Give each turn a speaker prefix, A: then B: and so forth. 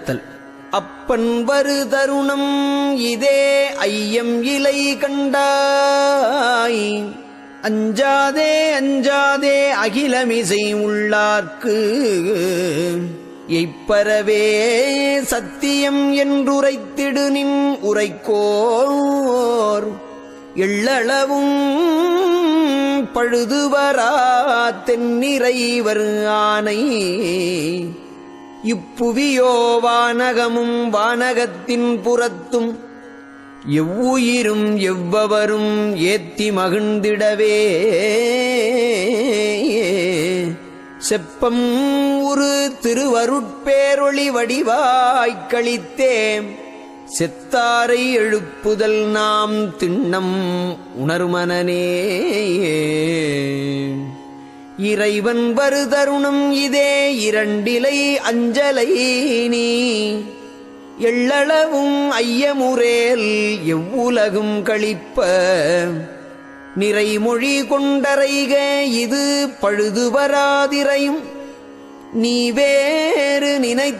A: அடுத்தல். அப்பன் வரு தருணம் இதே ஐயம் இலை கண்டாய், அஞ்சாதே அஞ்சாதே அகிலமிசை உள்ளார்க்கு எய்ப்பரவே சத்தியம் என்றுரைத்திடு நின் உரைக்கோர் எள்ளளவும் பழுதுவரா தென்னிறைவர் ஆனை. இப்புவியோ வானகமும் வானகத்தின் புறத்தும் எவ்வுயிரும் எவ்வவரும் ஏத்தி மகிழ்ந்திடவே செப்பம் ஒரு திருவருட்பேரொளி வடிவாய்க்களித்தேம் செத்தாரை எழுப்புதல் நாம் திண்ணம் உணர்மனனே. இறைவன் வரு தருணம் இதே இரண்டிலை அஞ்சலை நீ எள்ளளவும் ஐயமுரேல் எவ்வுலகும் கழிப்ப நிறைமொழி கொண்டரைக இது பழுது வராதிரையும் நீ வேறு நினை